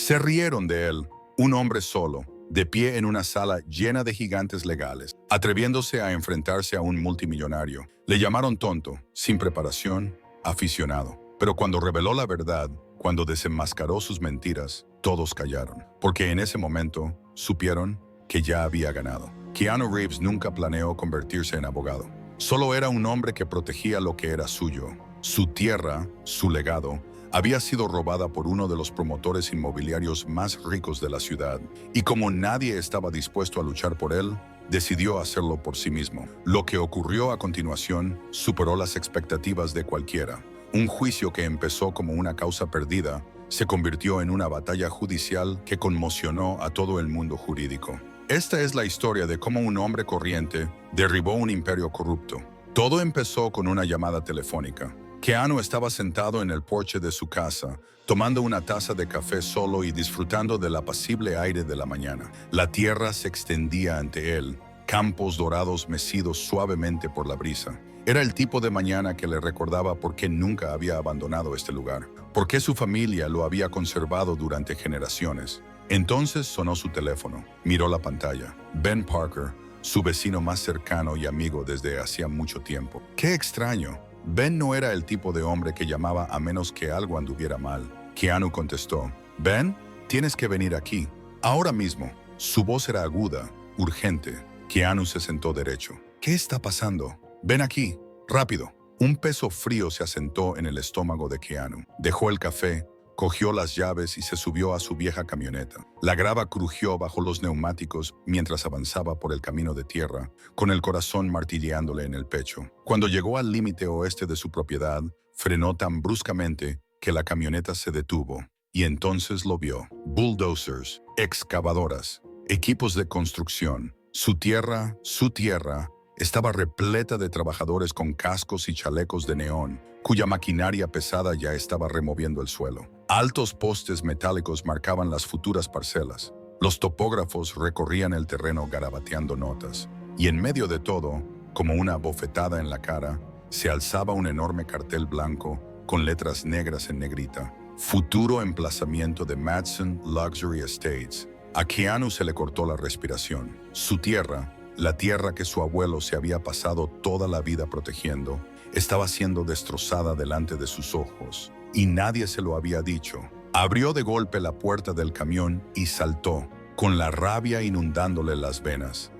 Se rieron de él, un hombre solo, de pie en una sala llena de gigantes legales, atreviéndose a enfrentarse a un multimillonario. Le llamaron tonto, sin preparación, aficionado. Pero cuando reveló la verdad, cuando desenmascaró sus mentiras, todos callaron, porque en ese momento supieron que ya había ganado. Keanu Reeves nunca planeó convertirse en abogado. Solo era un hombre que protegía lo que era suyo. Su tierra, su legado, había sido robada por uno de los promotores inmobiliarios más ricos de la ciudad, y como nadie estaba dispuesto a luchar por él, decidió hacerlo por sí mismo. Lo que ocurrió a continuación superó las expectativas de cualquiera. Un juicio que empezó como una causa perdida se convirtió en una batalla judicial que conmocionó a todo el mundo jurídico. Esta es la historia de cómo un hombre corriente derribó un imperio corrupto. Todo empezó con una llamada telefónica. Keanu estaba sentado en el porche de su casa, tomando una taza de café solo y disfrutando del apacible aire de la mañana. La tierra se extendía ante él, campos dorados mecidos suavemente por la brisa. Era el tipo de mañana que le recordaba por qué nunca había abandonado este lugar, por qué su familia lo había conservado durante generaciones. Entonces sonó su teléfono, miró la pantalla. Ben Parker, su vecino más cercano y amigo desde hacía mucho tiempo. ¡Qué extraño! Ben no era el tipo de hombre que llamaba a menos que algo anduviera mal. Keanu contestó, «Ben, tienes que venir aquí, ahora mismo». Su voz era aguda, urgente. Keanu se sentó derecho. «¿Qué está pasando? Ven aquí, rápido». Un peso frío se asentó en el estómago de Keanu. Dejó el café, cogió las llaves y se subió a su vieja camioneta. La grava crujió bajo los neumáticos mientras avanzaba por el camino de tierra, con el corazón martilleándole en el pecho. Cuando llegó al límite oeste de su propiedad, frenó tan bruscamente que la camioneta se detuvo, y entonces lo vio. Bulldozers, excavadoras, equipos de construcción. Su tierra, estaba repleta de trabajadores con cascos y chalecos de neón, cuya maquinaria pesada ya estaba removiendo el suelo. Altos postes metálicos marcaban las futuras parcelas. Los topógrafos recorrían el terreno garabateando notas. Y en medio de todo, como una bofetada en la cara, se alzaba un enorme cartel blanco con letras negras en negrita. Futuro emplazamiento de Madsen Luxury Estates. A Keanu se le cortó la respiración. Su tierra, la tierra que su abuelo se había pasado toda la vida protegiendo, estaba siendo destrozada delante de sus ojos, y nadie se lo había dicho. Abrió de golpe la puerta del camión y saltó, con la rabia inundándole las venas.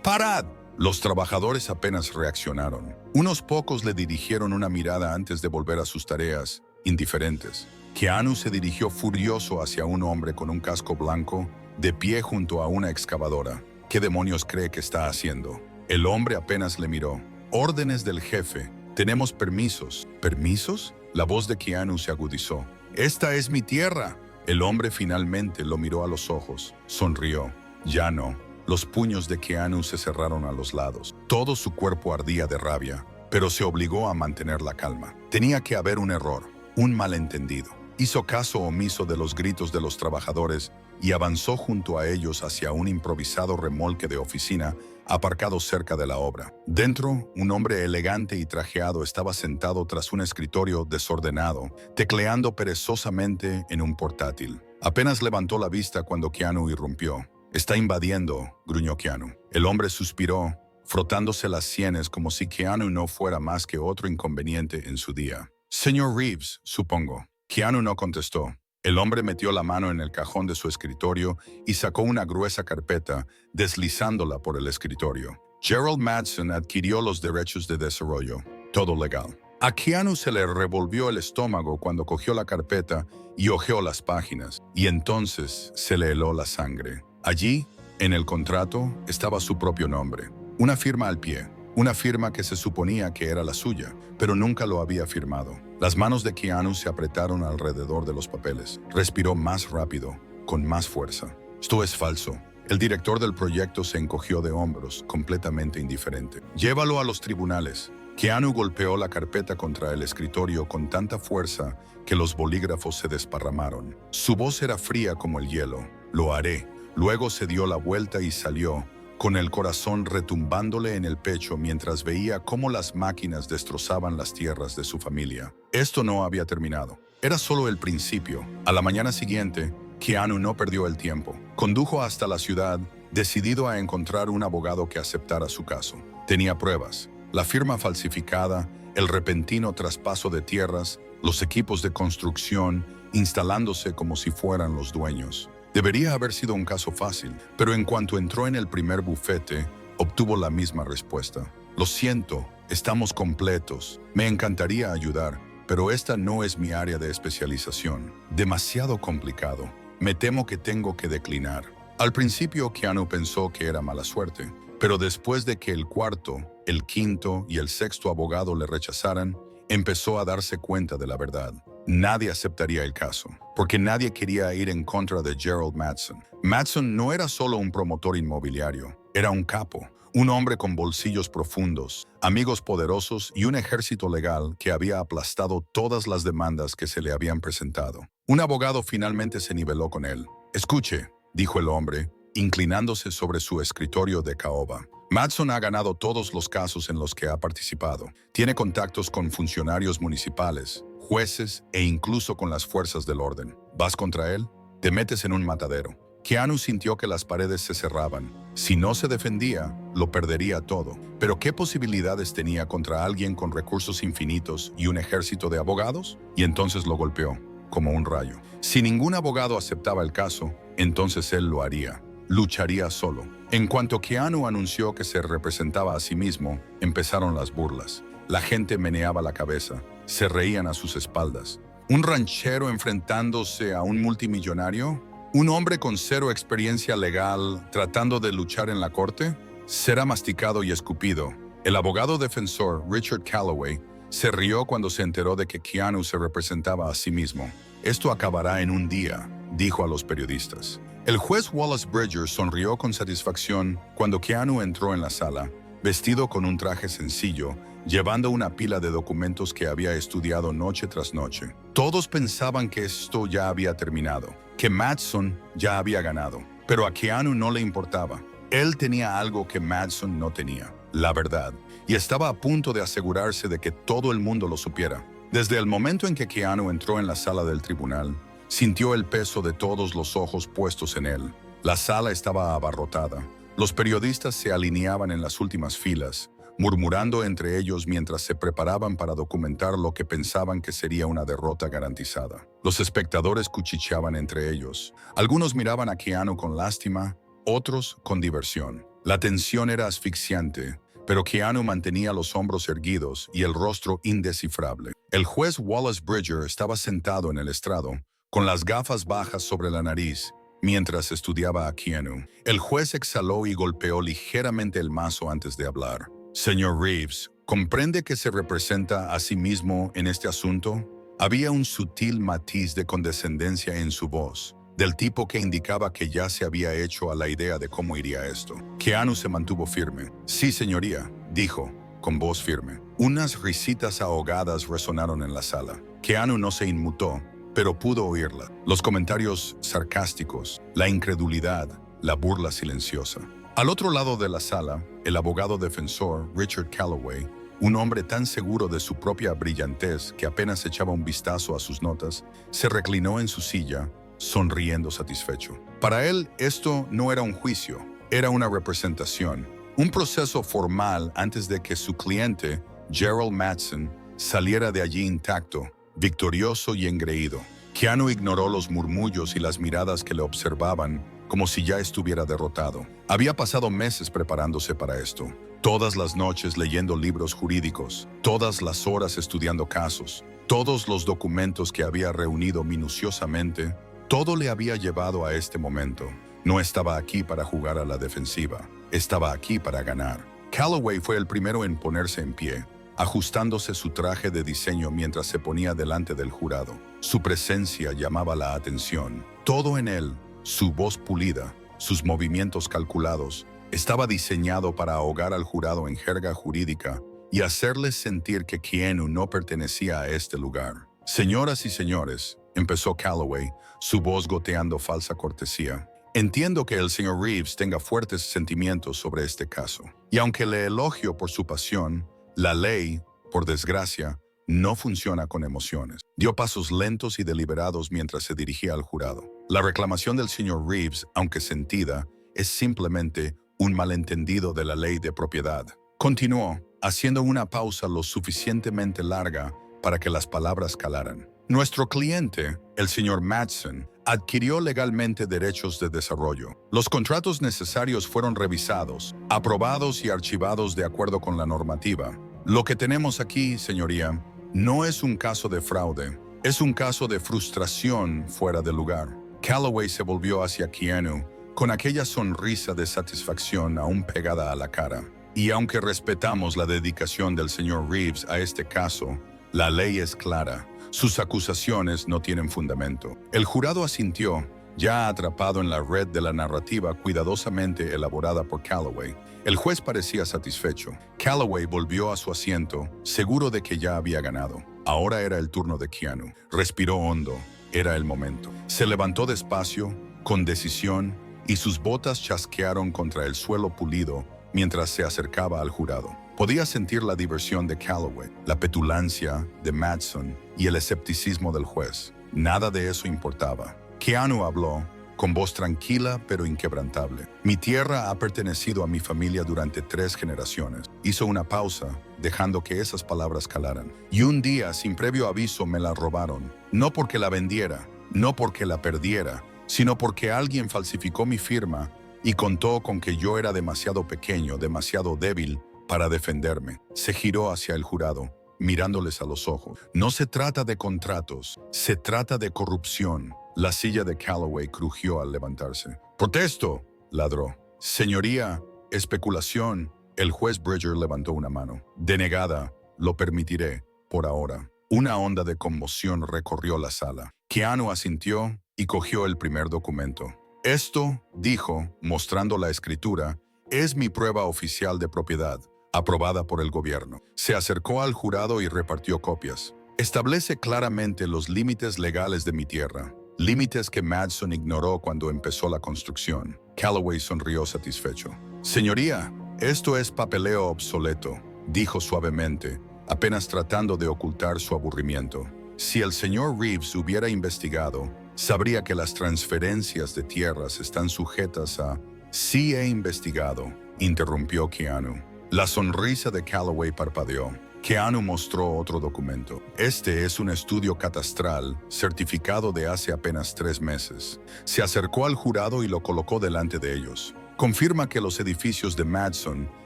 ¡Parad! Los trabajadores apenas reaccionaron. Unos pocos le dirigieron una mirada antes de volver a sus tareas, indiferentes. Keanu se dirigió furioso hacia un hombre con un casco blanco, de pie junto a una excavadora. ¿Qué demonios cree que está haciendo? El hombre apenas le miró. «Órdenes del jefe. Tenemos permisos». ¿Permisos? La voz de Keanu se agudizó. «Esta es mi tierra». El hombre finalmente lo miró a los ojos. Sonrió. Ya no. Los puños de Keanu se cerraron a los lados. Todo su cuerpo ardía de rabia, pero se obligó a mantener la calma. Tenía que haber un error, un malentendido. Hizo caso omiso de los gritos de los trabajadores y avanzó junto a ellos hacia un improvisado remolque de oficina aparcado cerca de la obra. Dentro, un hombre elegante y trajeado estaba sentado tras un escritorio desordenado, tecleando perezosamente en un portátil. Apenas levantó la vista cuando Keanu irrumpió. «Está invadiendo», gruñó Keanu. El hombre suspiró, frotándose las sienes como si Keanu no fuera más que otro inconveniente en su día. «Señor Reeves, supongo». Keanu no contestó. El hombre metió la mano en el cajón de su escritorio y sacó una gruesa carpeta, deslizándola por el escritorio. Gerald Madsen adquirió los derechos de desarrollo. Todo legal. A Keanu se le revolvió el estómago cuando cogió la carpeta y hojeó las páginas, y entonces se le heló la sangre. Allí, en el contrato, estaba su propio nombre. Una firma al pie. Una firma que se suponía que era la suya, pero nunca lo había firmado. Las manos de Keanu se apretaron alrededor de los papeles. Respiró más rápido, con más fuerza. «Esto es falso». El director del proyecto se encogió de hombros, completamente indiferente. «Llévalo a los tribunales». Keanu golpeó la carpeta contra el escritorio con tanta fuerza que los bolígrafos se desparramaron. Su voz era fría como el hielo. «Lo haré». Luego se dio la vuelta y salió, con el corazón retumbándole en el pecho mientras veía cómo las máquinas destrozaban las tierras de su familia. Esto no había terminado. Era solo el principio. A la mañana siguiente, Keanu no perdió el tiempo. Condujo hasta la ciudad, decidido a encontrar un abogado que aceptara su caso. Tenía pruebas: la firma falsificada, el repentino traspaso de tierras, los equipos de construcción instalándose como si fueran los dueños. Debería haber sido un caso fácil, pero en cuanto entró en el primer bufete, obtuvo la misma respuesta. Lo siento, estamos completos. Me encantaría ayudar, pero esta no es mi área de especialización. Demasiado complicado. Me temo que tengo que declinar. Al principio, Keanu pensó que era mala suerte, pero después de que el cuarto, el quinto y el sexto abogado le rechazaran, empezó a darse cuenta de la verdad. Nadie aceptaría el caso, porque nadie quería ir en contra de Gerald Mattson. Mattson no era solo un promotor inmobiliario, era un capo, un hombre con bolsillos profundos, amigos poderosos y un ejército legal que había aplastado todas las demandas que se le habían presentado. Un abogado finalmente se niveló con él. «Escuche», dijo el hombre, inclinándose sobre su escritorio de caoba. «Mattson ha ganado todos los casos en los que ha participado. Tiene contactos con funcionarios municipales, jueces e incluso con las fuerzas del orden. ¿Vas contra él? Te metes en un matadero». Keanu sintió que las paredes se cerraban. Si no se defendía, lo perdería todo. Pero ¿qué posibilidades tenía contra alguien con recursos infinitos y un ejército de abogados? Y entonces lo golpeó, como un rayo. Si ningún abogado aceptaba el caso, entonces él lo haría. Lucharía solo. En cuanto Keanu anunció que se representaba a sí mismo, empezaron las burlas. La gente meneaba la cabeza, se reían a sus espaldas. ¿Un ranchero enfrentándose a un multimillonario? ¿Un hombre con cero experiencia legal tratando de luchar en la corte? Será masticado y escupido. El abogado defensor, Richard Calloway, se rió cuando se enteró de que Keanu se representaba a sí mismo. «Esto acabará en un día», dijo a los periodistas. El juez Wallace Bridger sonrió con satisfacción cuando Keanu entró en la sala, vestido con un traje sencillo, llevando una pila de documentos que había estudiado noche tras noche. Todos pensaban que esto ya había terminado, que Mattson ya había ganado, pero a Keanu no le importaba. Él tenía algo que Mattson no tenía: la verdad, y estaba a punto de asegurarse de que todo el mundo lo supiera. Desde el momento en que Keanu entró en la sala del tribunal, sintió el peso de todos los ojos puestos en él. La sala estaba abarrotada. Los periodistas se alineaban en las últimas filas, murmurando entre ellos mientras se preparaban para documentar lo que pensaban que sería una derrota garantizada. Los espectadores cuchicheaban entre ellos. Algunos miraban a Keanu con lástima, otros con diversión. La tensión era asfixiante, pero Keanu mantenía los hombros erguidos y el rostro indescifrable. El juez Wallace Bridger estaba sentado en el estrado, con las gafas bajas sobre la nariz, mientras estudiaba a Keanu. El juez exhaló y golpeó ligeramente el mazo antes de hablar. «Señor Reeves, ¿comprende que se representa a sí mismo en este asunto?» Había un sutil matiz de condescendencia en su voz, del tipo que indicaba que ya se había hecho a la idea de cómo iría esto. Keanu se mantuvo firme. «Sí, señoría», dijo, con voz firme. Unas risitas ahogadas resonaron en la sala. Keanu no se inmutó, pero pudo oírla. Los comentarios sarcásticos, la incredulidad, la burla silenciosa. Al otro lado de la sala, el abogado defensor, Richard Calloway, un hombre tan seguro de su propia brillantez que apenas echaba un vistazo a sus notas, se reclinó en su silla, sonriendo satisfecho. Para él, esto no era un juicio, era una representación, un proceso formal antes de que su cliente, Gerald Mattson, saliera de allí intacto, victorioso y engreído. Keanu ignoró los murmullos y las miradas que le observaban, como si ya estuviera derrotado. Había pasado meses preparándose para esto. Todas las noches leyendo libros jurídicos, todas las horas estudiando casos, todos los documentos que había reunido minuciosamente, todo le había llevado a este momento. No estaba aquí para jugar a la defensiva, estaba aquí para ganar. Calloway fue el primero en ponerse en pie, ajustándose su traje de diseño mientras se ponía delante del jurado. Su presencia llamaba la atención. Todo en él, su voz pulida, sus movimientos calculados, estaba diseñado para ahogar al jurado en jerga jurídica y hacerles sentir que Keanu no pertenecía a este lugar. «Señoras y señores», empezó Calloway, su voz goteando falsa cortesía, «entiendo que el señor Reeves tenga fuertes sentimientos sobre este caso. Y aunque le elogio por su pasión, la ley, por desgracia, no funciona con emociones. Dio pasos lentos y deliberados mientras se dirigía al jurado. La reclamación del señor Reeves, aunque sentida, es simplemente un malentendido de la ley de propiedad. Continuó, haciendo una pausa lo suficientemente larga para que las palabras calaran. Nuestro cliente, el señor Madsen, adquirió legalmente derechos de desarrollo. Los contratos necesarios fueron revisados, aprobados y archivados de acuerdo con la normativa. Lo que tenemos aquí, señoría, no es un caso de fraude, es un caso de frustración fuera de lugar. Calloway se volvió hacia Keanu con aquella sonrisa de satisfacción aún pegada a la cara. Y aunque respetamos la dedicación del señor Reeves a este caso, la ley es clara. Sus acusaciones no tienen fundamento. El jurado asintió, ya atrapado en la red de la narrativa cuidadosamente elaborada por Calloway. El juez parecía satisfecho. Calloway volvió a su asiento, seguro de que ya había ganado. Ahora era el turno de Keanu. Respiró hondo. Era el momento. Se levantó despacio, con decisión, y sus botas chasquearon contra el suelo pulido mientras se acercaba al jurado. Podía sentir la diversión de Calloway, la petulancia de Madsen y el escepticismo del juez. Nada de eso importaba. Keanu habló, con voz tranquila pero inquebrantable. Mi tierra ha pertenecido a mi familia durante 3 generaciones. Hizo una pausa, dejando que esas palabras calaran. Y un día, sin previo aviso, me la robaron. No porque la vendiera, no porque la perdiera, sino porque alguien falsificó mi firma y contó con que yo era demasiado pequeño, demasiado débil para defenderme. Se giró hacia el jurado, mirándoles a los ojos. No se trata de contratos, se trata de corrupción. La silla de Calloway crujió al levantarse. ¡Protesto!, ladró. Señoría, especulación. El juez Bridger levantó una mano. Denegada, lo permitiré, por ahora. Una onda de conmoción recorrió la sala. Keanu asintió y cogió el primer documento. Esto, dijo, mostrando la escritura, es mi prueba oficial de propiedad, aprobada por el gobierno. Se acercó al jurado y repartió copias. Establece claramente los límites legales de mi tierra, límites que Madsen ignoró cuando empezó la construcción. Calloway sonrió satisfecho. Señoría, esto es papeleo obsoleto, dijo suavemente, apenas tratando de ocultar su aburrimiento. Si el señor Reeves hubiera investigado, sabría que las transferencias de tierras están sujetas a... Sí he investigado, interrumpió Keanu. La sonrisa de Calloway parpadeó. Keanu mostró otro documento. Este es un estudio catastral certificado de hace apenas 3 meses. Se acercó al jurado y lo colocó delante de ellos. Confirma que los edificios de Madsen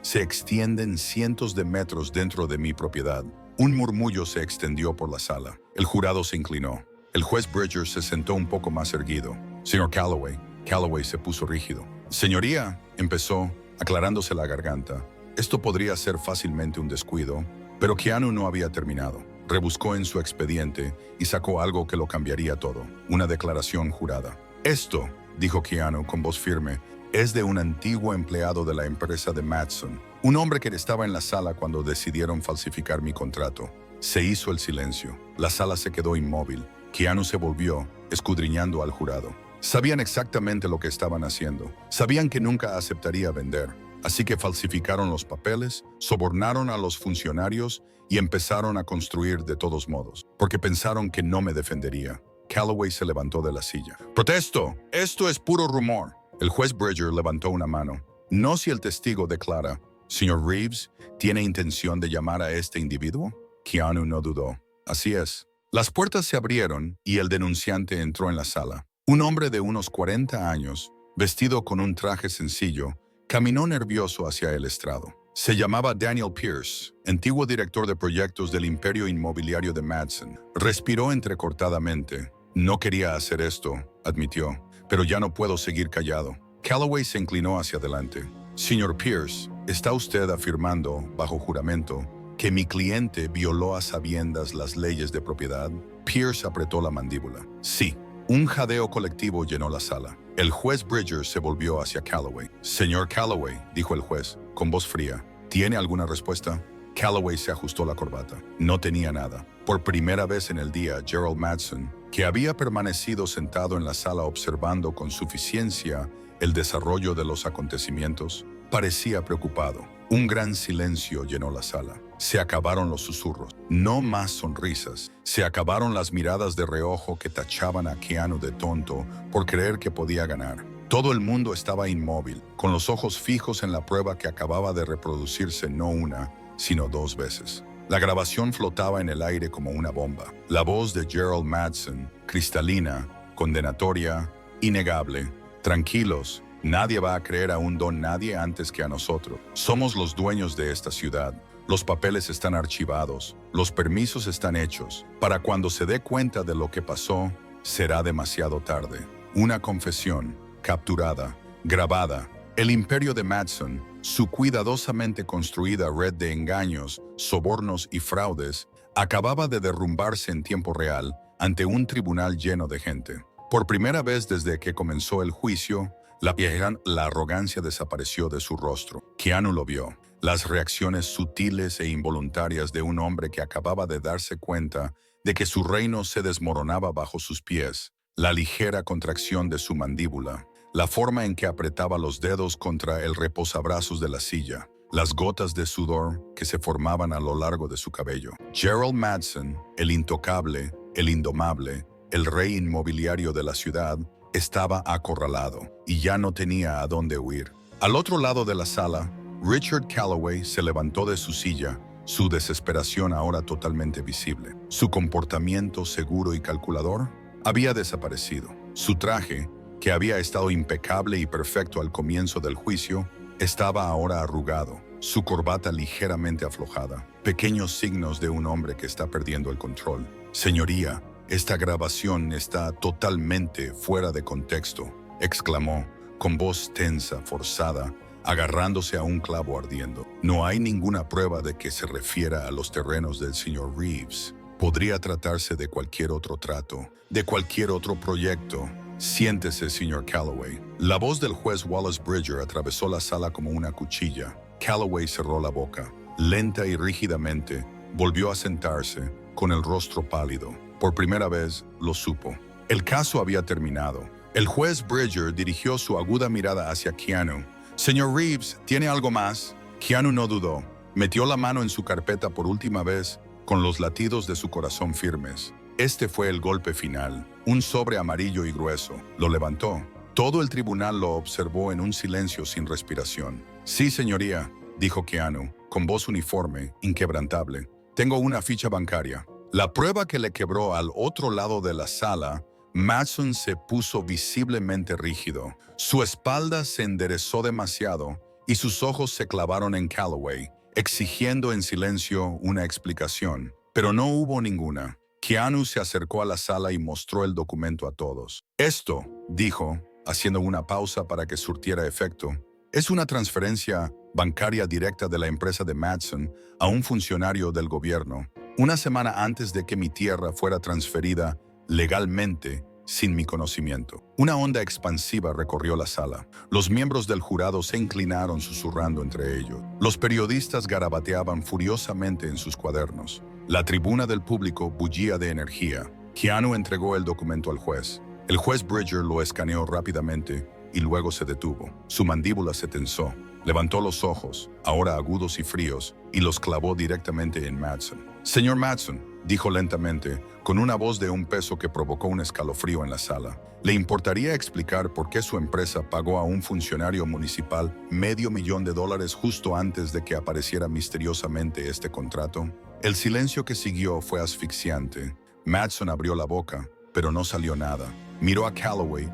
se extienden cientos de metros dentro de mi propiedad. Un murmullo se extendió por la sala. El jurado se inclinó. El juez Bridger se sentó un poco más erguido. Señor Calloway. Calloway se puso rígido. Señoría, empezó, aclarándose la garganta. Esto podría ser fácilmente un descuido, pero Keanu no había terminado. Rebuscó en su expediente y sacó algo que lo cambiaría todo. Una declaración jurada. Esto, dijo Keanu con voz firme, es de un antiguo empleado de la empresa de Madsen. Un hombre que estaba en la sala cuando decidieron falsificar mi contrato. Se hizo el silencio. La sala se quedó inmóvil. Keanu se volvió, escudriñando al jurado. Sabían exactamente lo que estaban haciendo. Sabían que nunca aceptaría vender. Así que falsificaron los papeles, sobornaron a los funcionarios y empezaron a construir de todos modos, porque pensaron que no me defendería. Calloway se levantó de la silla. ¡Protesto! Esto es puro rumor. El juez Bridger levantó una mano. No si el testigo declara. Señor Reeves, ¿tiene intención de llamar a este individuo? Keanu no dudó. Así es. Las puertas se abrieron y el denunciante entró en la sala. Un hombre de unos 40 años, vestido con un traje sencillo, caminó nervioso hacia el estrado. Se llamaba Daniel Pierce, antiguo director de proyectos del imperio inmobiliario de Madsen. Respiró entrecortadamente. No quería hacer esto, admitió, pero ya no puedo seguir callado. Calloway se inclinó hacia adelante. Señor Pierce, ¿está usted afirmando, bajo juramento, que mi cliente violó a sabiendas las leyes de propiedad? Pierce apretó la mandíbula. Sí. Un jadeo colectivo llenó la sala. El juez Bridger se volvió hacia Calloway. Señor Calloway, dijo el juez, con voz fría, ¿tiene alguna respuesta? Calloway se ajustó la corbata. No tenía nada. Por primera vez en el día, Gerald Madsen, que había permanecido sentado en la sala observando con suficiencia el desarrollo de los acontecimientos, parecía preocupado. Un gran silencio llenó la sala. Se acabaron los susurros. No más sonrisas. Se acabaron las miradas de reojo que tachaban a Keanu de tonto por creer que podía ganar. Todo el mundo estaba inmóvil, con los ojos fijos en la prueba que acababa de reproducirse no una, sino 2 veces. La grabación flotaba en el aire como una bomba. La voz de Gerald Madsen, cristalina, condenatoria, innegable. Tranquilos, nadie va a creer a un don nadie antes que a nosotros. Somos los dueños de esta ciudad. Los papeles están archivados, los permisos están hechos. Para cuando se dé cuenta de lo que pasó, será demasiado tarde. Una confesión, capturada, grabada. El imperio de Madsen, su cuidadosamente construida red de engaños, sobornos y fraudes, acababa de derrumbarse en tiempo real ante un tribunal lleno de gente. Por primera vez desde que comenzó el juicio, la arrogancia desapareció de su rostro. Keanu lo vio. Las reacciones sutiles e involuntarias de un hombre que acababa de darse cuenta de que su reino se desmoronaba bajo sus pies. La ligera contracción de su mandíbula. La forma en que apretaba los dedos contra el reposabrazos de la silla. Las gotas de sudor que se formaban a lo largo de su cabello. Gerald Madsen, el intocable, el indomable, el rey inmobiliario de la ciudad, estaba acorralado y ya no tenía a dónde huir. Al otro lado de la sala, Richard Calloway se levantó de su silla, su desesperación ahora totalmente visible. Su comportamiento seguro y calculador había desaparecido. Su traje, que había estado impecable y perfecto al comienzo del juicio, estaba ahora arrugado, su corbata ligeramente aflojada. Pequeños signos de un hombre que está perdiendo el control. Señoría, esta grabación está totalmente fuera de contexto, exclamó, con voz tensa, forzada, agarrándose a un clavo ardiendo. No hay ninguna prueba de que se refiera a los terrenos del señor Reeves. Podría tratarse de cualquier otro trato, de cualquier otro proyecto. Siéntese, señor Calloway. La voz del juez Wallace Bridger atravesó la sala como una cuchilla. Calloway cerró la boca. Lenta y rígidamente, volvió a sentarse, con el rostro pálido. Por primera vez, lo supo. El caso había terminado. El juez Bridger dirigió su aguda mirada hacia Keanu. «Señor Reeves, ¿tiene algo más?» Keanu no dudó. Metió la mano en su carpeta por última vez, con los latidos de su corazón firmes. Este fue el golpe final. Un sobre amarillo y grueso. Lo levantó. Todo el tribunal lo observó en un silencio sin respiración. «Sí, señoría», dijo Keanu, con voz uniforme, inquebrantable. «Tengo una ficha bancaria». La prueba que le quebró al otro lado de la sala, Madsen se puso visiblemente rígido. Su espalda se enderezó demasiado y sus ojos se clavaron en Calloway, exigiendo en silencio una explicación. Pero no hubo ninguna. Keanu se acercó a la sala y mostró el documento a todos. «Esto», dijo, haciendo una pausa para que surtiera efecto, «es una transferencia bancaria directa de la empresa de Madsen a un funcionario del gobierno, una semana antes de que mi tierra fuera transferida legalmente, sin mi conocimiento». Una onda expansiva recorrió la sala. Los miembros del jurado se inclinaron susurrando entre ellos. Los periodistas garabateaban furiosamente en sus cuadernos. La tribuna del público bullía de energía. Keanu entregó el documento al juez. El juez Bridger lo escaneó rápidamente y luego se detuvo. Su mandíbula se tensó. Levantó los ojos, ahora agudos y fríos, y los clavó directamente en Madsen. «Señor Madsen», dijo lentamente, con una voz de un peso que provocó un escalofrío en la sala, ¿le importaría explicar por qué su empresa pagó a un funcionario municipal $500,000 justo antes de que apareciera misteriosamente este contrato? El silencio que siguió fue asfixiante. Madsen abrió la boca, pero no salió nada. Miró a Calloway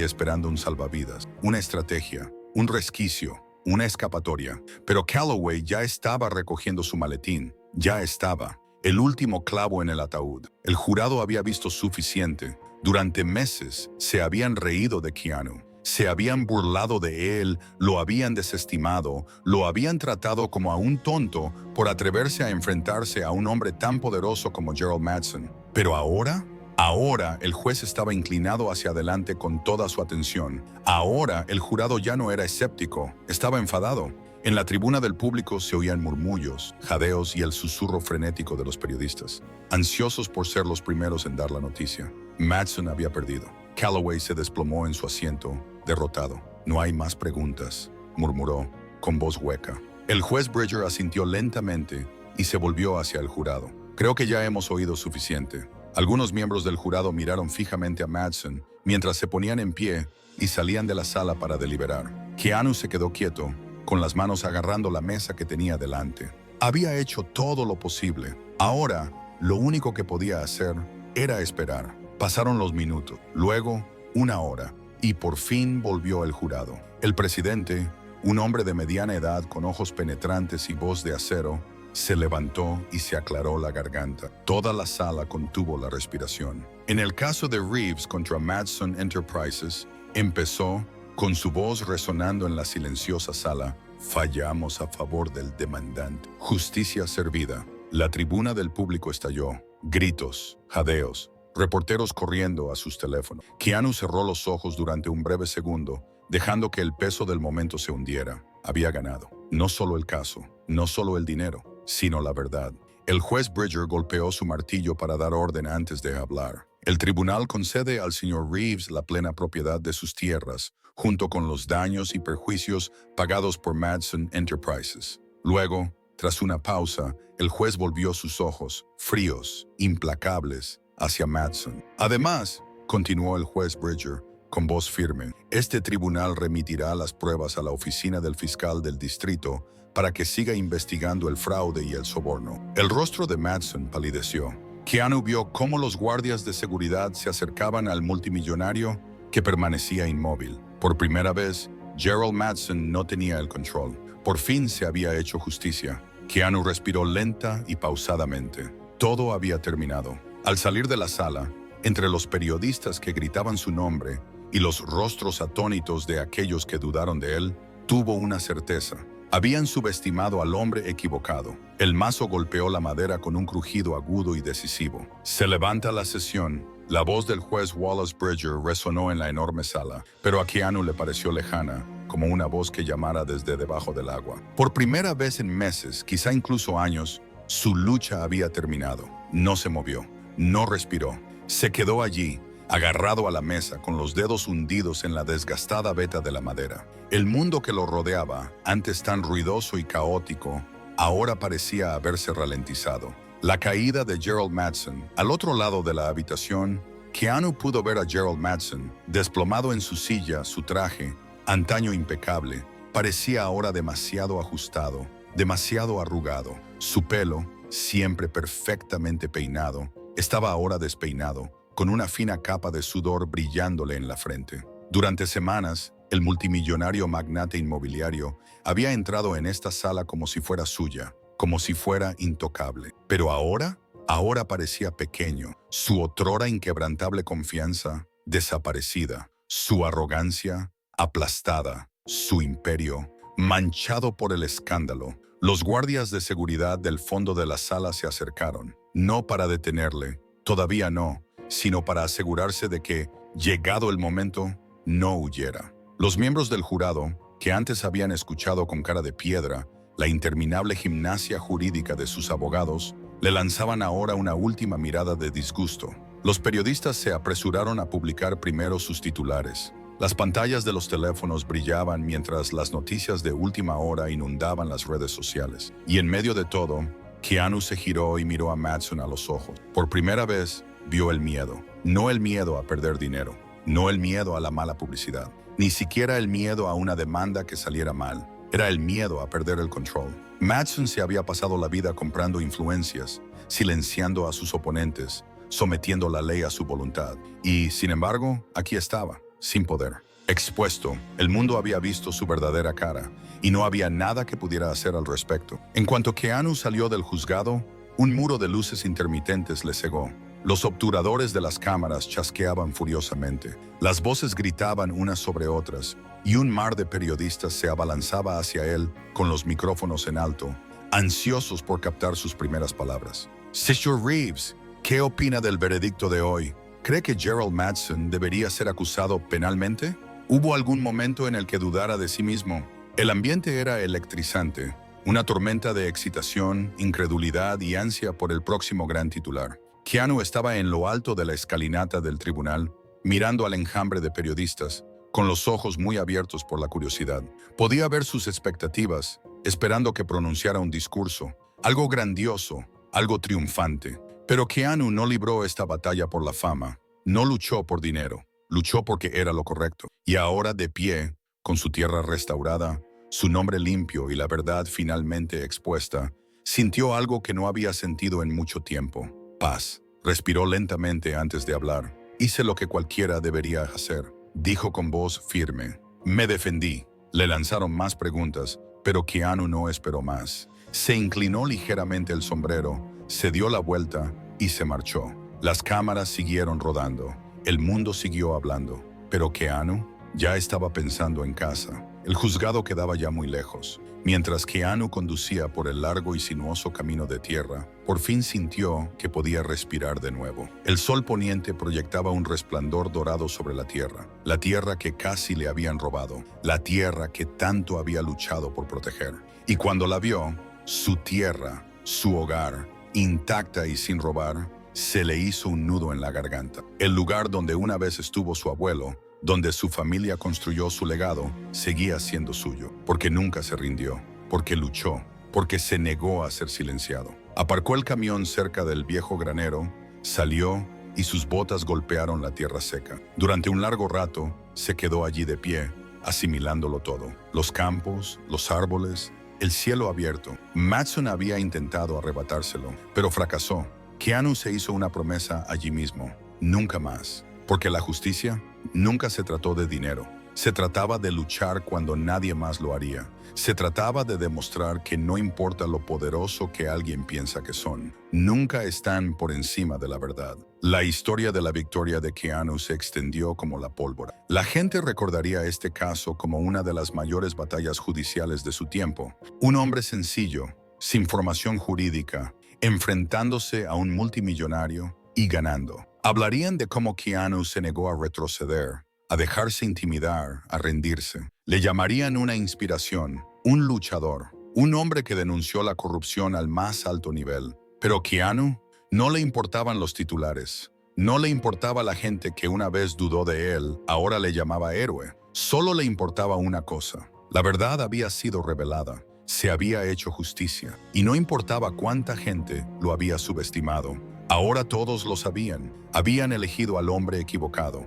esperando un salvavidas, una estrategia, un resquicio, una escapatoria. Pero Calloway ya estaba recogiendo su maletín. Ya estaba. El último clavo en el ataúd. El jurado había visto suficiente. Durante meses se habían reído de Keanu. Se habían burlado de él, lo habían desestimado, lo habían tratado como a un tonto por atreverse a enfrentarse a un hombre tan poderoso como Gerald Madsen. Pero ahora el juez estaba inclinado hacia adelante con toda su atención. Ahora el jurado ya no era escéptico, estaba enfadado. En la tribuna del público se oían murmullos, jadeos y el susurro frenético de los periodistas, ansiosos por ser los primeros en dar la noticia. Madsen había perdido. Calloway se desplomó en su asiento, derrotado. «No hay más preguntas», murmuró, con voz hueca. El juez Bridger asintió lentamente y se volvió hacia el jurado. Creo que ya hemos oído suficiente. Algunos miembros del jurado miraron fijamente a Madsen mientras se ponían en pie y salían de la sala para deliberar. Keanu se quedó quieto, con las manos agarrando la mesa que tenía delante. Había hecho todo lo posible. Ahora, lo único que podía hacer era esperar. Pasaron los minutos, luego una hora, y por fin volvió el jurado. El presidente, un hombre de mediana edad con ojos penetrantes y voz de acero, se levantó y se aclaró la garganta. Toda la sala contuvo la respiración. En el caso de Reeves contra Madsen Enterprises, empezó, con su voz resonando en la silenciosa sala: fallamos a favor del demandante. Justicia servida. La tribuna del público estalló. Gritos, jadeos, reporteros corriendo a sus teléfonos. Keanu cerró los ojos durante un breve segundo, dejando que el peso del momento se hundiera. Había ganado. No solo el caso, no solo el dinero, sino la verdad. El juez Bridger golpeó su martillo para dar orden antes de hablar. El tribunal concede al señor Reeves la plena propiedad de sus tierras, junto con los daños y perjuicios pagados por Madsen Enterprises. Luego, tras una pausa, el juez volvió sus ojos, fríos, implacables, hacia Madsen. Además, continuó el juez Bridger, con voz firme, este tribunal remitirá las pruebas a la oficina del fiscal del distrito para que siga investigando el fraude y el soborno. El rostro de Madsen palideció. Keanu vio cómo los guardias de seguridad se acercaban al multimillonario, que permanecía inmóvil. Por primera vez, Gerald Madsen no tenía el control. Por fin se había hecho justicia. Keanu respiró lenta y pausadamente. Todo había terminado. Al salir de la sala, entre los periodistas que gritaban su nombre y los rostros atónitos de aquellos que dudaron de él, tuvo una certeza. Habían subestimado al hombre equivocado. El mazo golpeó la madera con un crujido agudo y decisivo. Se levanta la sesión. La voz del juez Wallace Bridger resonó en la enorme sala, pero a Keanu le pareció lejana, como una voz que llamara desde debajo del agua. Por primera vez en meses, quizá incluso años, su lucha había terminado. No se movió, no respiró. Se quedó allí, agarrado a la mesa, con los dedos hundidos en la desgastada veta de la madera. El mundo que lo rodeaba, antes tan ruidoso y caótico, ahora parecía haberse ralentizado. La caída de Gerald Madsen. Al otro lado de la habitación, Keanu pudo ver a Gerald Madsen, desplomado en su silla. Su traje, antaño impecable, parecía ahora demasiado ajustado, demasiado arrugado. Su pelo, siempre perfectamente peinado, estaba ahora despeinado, con una fina capa de sudor brillándole en la frente. Durante semanas, el multimillonario magnate inmobiliario había entrado en esta sala como si fuera suya, como si fuera intocable. Pero ahora parecía pequeño. Su otrora inquebrantable confianza, desaparecida. Su arrogancia, aplastada. Su imperio, manchado por el escándalo. Los guardias de seguridad del fondo de la sala se acercaron, no para detenerle, todavía no, sino para asegurarse de que, llegado el momento, no huyera. Los miembros del jurado, que antes habían escuchado con cara de piedra la interminable gimnasia jurídica de sus abogados, le lanzaban ahora una última mirada de disgusto. Los periodistas se apresuraron a publicar primero sus titulares. Las pantallas de los teléfonos brillaban mientras las noticias de última hora inundaban las redes sociales. Y en medio de todo, Keanu se giró y miró a Madsen a los ojos. Por primera vez, vio el miedo. No el miedo a perder dinero, no el miedo a la mala publicidad, ni siquiera el miedo a una demanda que saliera mal. Era el miedo a perder el control. Madsen se había pasado la vida comprando influencias, silenciando a sus oponentes, sometiendo la ley a su voluntad. Y, sin embargo, aquí estaba, sin poder. Expuesto, el mundo había visto su verdadera cara, y no había nada que pudiera hacer al respecto. En cuanto Keanu salió del juzgado, un muro de luces intermitentes le cegó. Los obturadores de las cámaras chasqueaban furiosamente. Las voces gritaban unas sobre otras, y un mar de periodistas se abalanzaba hacia él con los micrófonos en alto, ansiosos por captar sus primeras palabras. Señor Reeves, ¿qué opina del veredicto de hoy? ¿Cree que Gerald Madsen debería ser acusado penalmente? ¿Hubo algún momento en el que dudara de sí mismo? El ambiente era electrizante, una tormenta de excitación, incredulidad y ansia por el próximo gran titular. Keanu estaba en lo alto de la escalinata del tribunal, mirando al enjambre de periodistas, con los ojos muy abiertos por la curiosidad. Podía ver sus expectativas, esperando que pronunciara un discurso, algo grandioso, algo triunfante. Pero Keanu no libró esta batalla por la fama, no luchó por dinero, luchó porque era lo correcto. Y ahora de pie, con su tierra restaurada, su nombre limpio y la verdad finalmente expuesta, sintió algo que no había sentido en mucho tiempo: paz. Respiró lentamente antes de hablar. Hice lo que cualquiera debería hacer, dijo con voz firme. Me defendí. Le lanzaron más preguntas, pero Keanu no esperó más. Se inclinó ligeramente el sombrero, se dio la vuelta y se marchó. Las cámaras siguieron rodando. El mundo siguió hablando. Pero Keanu ya estaba pensando en casa. El juzgado quedaba ya muy lejos. Mientras Keanu conducía por el largo y sinuoso camino de tierra, por fin sintió que podía respirar de nuevo. El sol poniente proyectaba un resplandor dorado sobre la tierra que casi le habían robado, la tierra que tanto había luchado por proteger. Y cuando la vio, su tierra, su hogar, intacta y sin robar, se le hizo un nudo en la garganta. El lugar donde una vez estuvo su abuelo, donde su familia construyó su legado, seguía siendo suyo, porque nunca se rindió, porque luchó, porque se negó a ser silenciado. Aparcó el camión cerca del viejo granero, salió y sus botas golpearon la tierra seca. Durante un largo rato, se quedó allí de pie, asimilándolo todo. Los campos, los árboles, el cielo abierto. Matson había intentado arrebatárselo, pero fracasó. Keanu se hizo una promesa allí mismo: nunca más. Porque la justicia nunca se trató de dinero. Se trataba de luchar cuando nadie más lo haría. Se trataba de demostrar que no importa lo poderoso que alguien piensa que son, nunca están por encima de la verdad. La historia de la victoria de Keanu se extendió como la pólvora. La gente recordaría este caso como una de las mayores batallas judiciales de su tiempo. Un hombre sencillo, sin formación jurídica, enfrentándose a un multimillonario y ganando. Hablarían de cómo Keanu se negó a retroceder, a dejarse intimidar, a rendirse. Le llamarían una inspiración, un luchador, un hombre que denunció la corrupción al más alto nivel. Pero Keanu no le importaban los titulares, no le importaba la gente que una vez dudó de él, ahora le llamaba héroe. Solo le importaba una cosa: la verdad había sido revelada, se había hecho justicia, y no importaba cuánta gente lo había subestimado. Ahora todos lo sabían. Habían elegido al hombre equivocado.